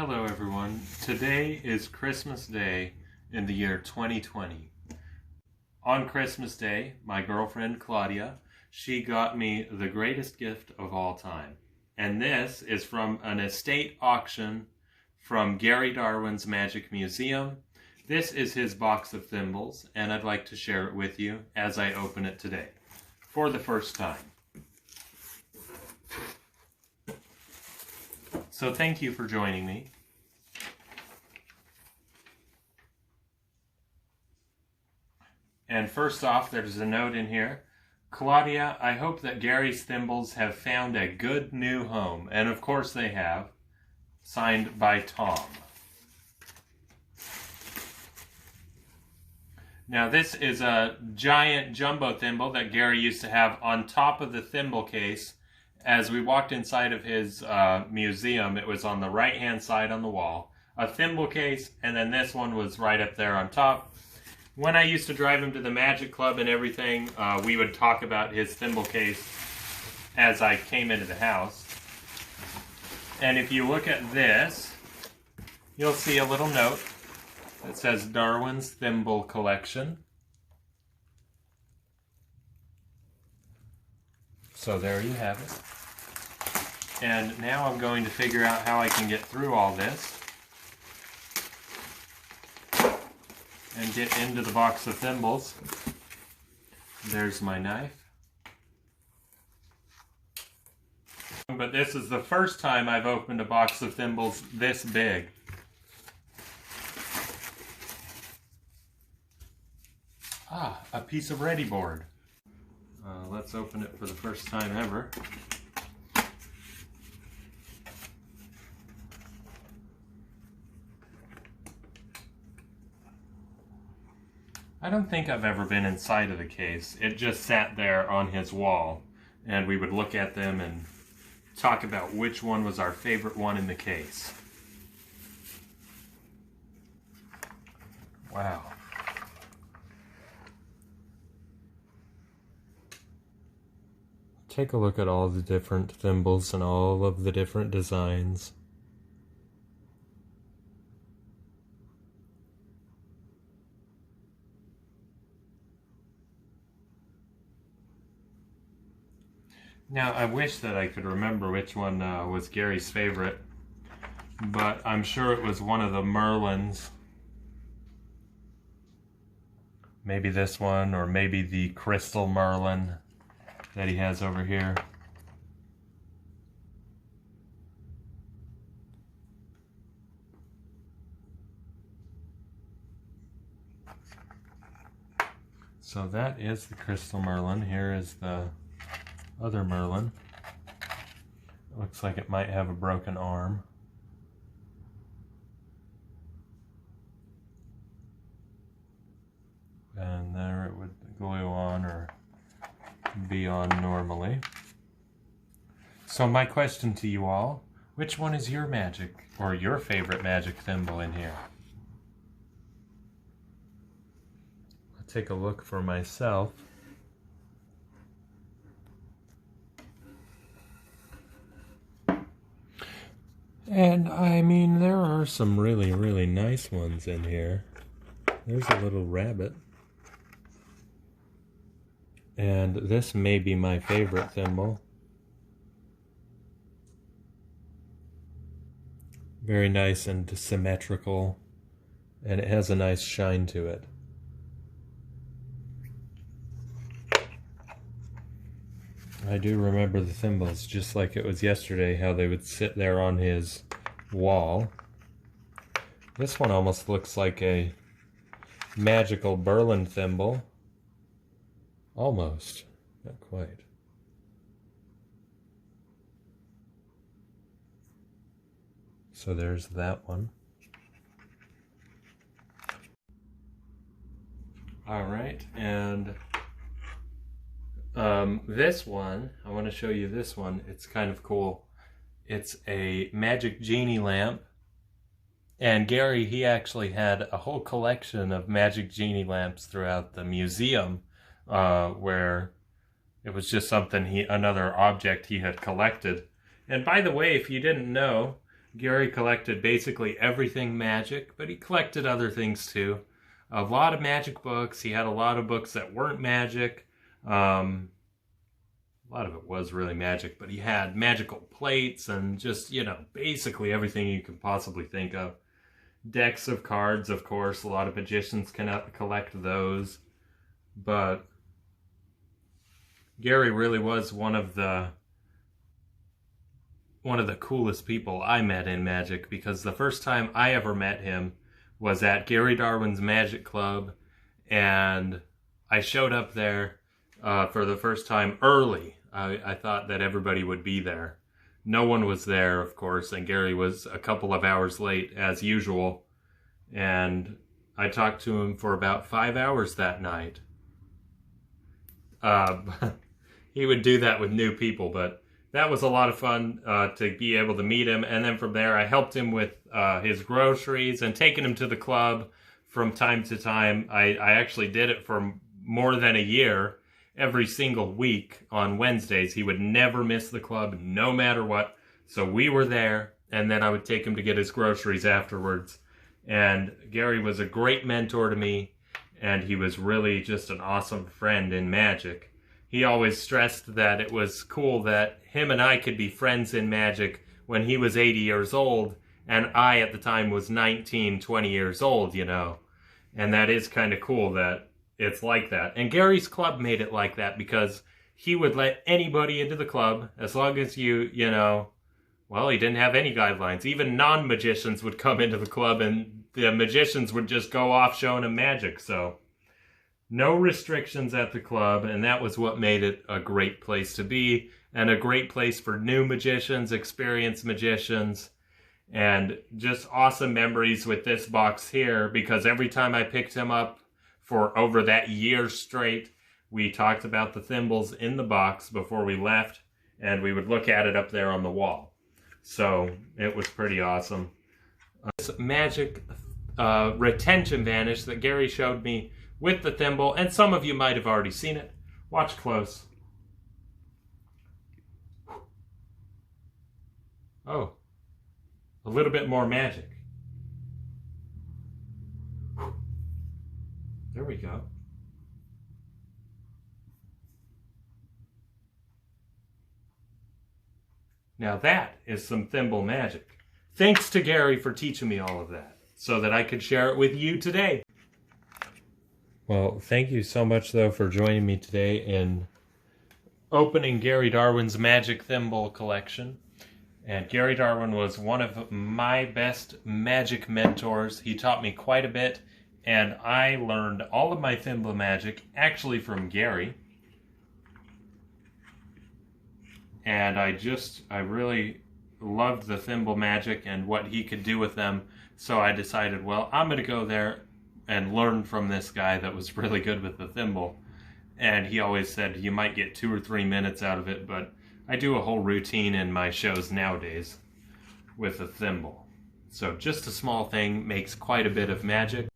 Hello everyone. Today is Christmas Day in the year 2020. On Christmas Day, my girlfriend Claudia, she got me the greatest gift of all time. And this is from an estate auction from Gary Darwin's Magic Museum. This is his box of thimbles, and I'd like to share it with you as I open it today for the first time. So thank you for joining me. And first off, there's a note in here. Claudia, I hope that Gary's thimbles have found a good new home. And of course they have. Signed by Tom. Now this is a giant jumbo thimble that Gary used to have on top of the thimble case. As we walked inside of his museum, it was on the right-hand side on the wall. A thimble case, and then this one was right up there on top. When I used to drive him to the Magic Club and everything, we would talk about his thimble case as I came into the house. And if you look at this, you'll see a little note that says Darwin's Thimble Collection. So there you have it. And now I'm going to figure out how I can get through all this and get into the box of thimbles. There's my knife. But this is the first time I've opened a box of thimbles this big. Ah, a piece of ready board. Let's open it for the first time ever. I don't think I've ever been inside of the case. It just sat there on his wall, and we would look at them and talk about which one was our favorite one in the case. Wow. Take a look at all the different thimbles and all of the different designs. Now, I wish that I could remember which one was Gary's favorite, but I'm sure it was one of the Merlins. Maybe this one, or maybe the Crystal Merlin that he has over here. So that is the Crystal Merlin. Here is the other Merlin. It looks like it might have a broken arm. And there it would glue on or be on normally. So my question to you all, which one is your magic or your favorite magic thimble in here? I'll take a look for myself. And I mean, there are some really, really nice ones in here. There's a little rabbit. And this may be my favorite thimble. Very nice and symmetrical, and it has a nice shine to it. I do remember the thimbles just like it was yesterday, how they would sit there on his wall. This one almost looks like a magical Berlin thimble. Almost, not quite. So there's that one. All right, and this one, I want to show you this one. It's kind of cool. It's a magic genie lamp. And Gary, he actually had a whole collection of magic genie lamps throughout the museum, where it was just something another object he had collected. And by the way, if you didn't know, Gary collected basically everything magic, but he collected other things too. A lot of magic books. He had a lot of books that weren't magic. A lot of it was really magic, but he had magical plates and just, basically everything you can possibly think of. Decks of cards, of course. A lot of magicians can collect those. But Gary really was one of the coolest people I met in magic, because the first time I ever met him was at Gary Darwin's Magic Club, and I showed up there for the first time early. I thought that everybody would be there. No one was there, of course, and Gary was a couple of hours late, as usual. And I talked to him for about 5 hours that night. He would do that with new people, but that was a lot of fun to be able to meet him. And then from there, I helped him with his groceries and taking him to the club from time to time. I actually did it for more than a year. Every single week on Wednesdays, he would never miss the club, no matter what. So we were there, and then I would take him to get his groceries afterwards. And Gary was a great mentor to me, and he was really just an awesome friend in magic. He always stressed that it was cool that him and I could be friends in magic when he was 80 years old, and I at the time was 19, 20 years old, And that is kind of cool that it's like that. And Gary's club made it like that because he would let anybody into the club as long as he didn't have any guidelines. Even non-magicians would come into the club and the magicians would just go off showing him magic. So no restrictions at the club, and that was what made it a great place to be and a great place for new magicians, experienced magicians, and just awesome memories with this box here, because every time I picked him up for over that year straight, we talked about the thimbles in the box before we left, and we would look at it up there on the wall. So it was pretty awesome. This magic retention vanish that Gary showed me with the thimble, and some of you might have already seen it. Watch close. Oh, a little bit more magic. There we go. Now that is some thimble magic. Thanks to Gary for teaching me all of that, so that I could share it with you today. Well, thank you so much, though, for joining me today in opening Gary Darwin's magic thimble collection. And Gary Darwin was one of my best magic mentors. He taught me quite a bit, and I learned all of my thimble magic actually from Gary. And I really loved the thimble magic and what he could do with them. So I decided, well, I'm going to go there and learn from this guy that was really good with the thimble. And he always said you might get 2 or 3 minutes out of it, but I do a whole routine in my shows nowadays with a thimble. So just a small thing makes quite a bit of magic.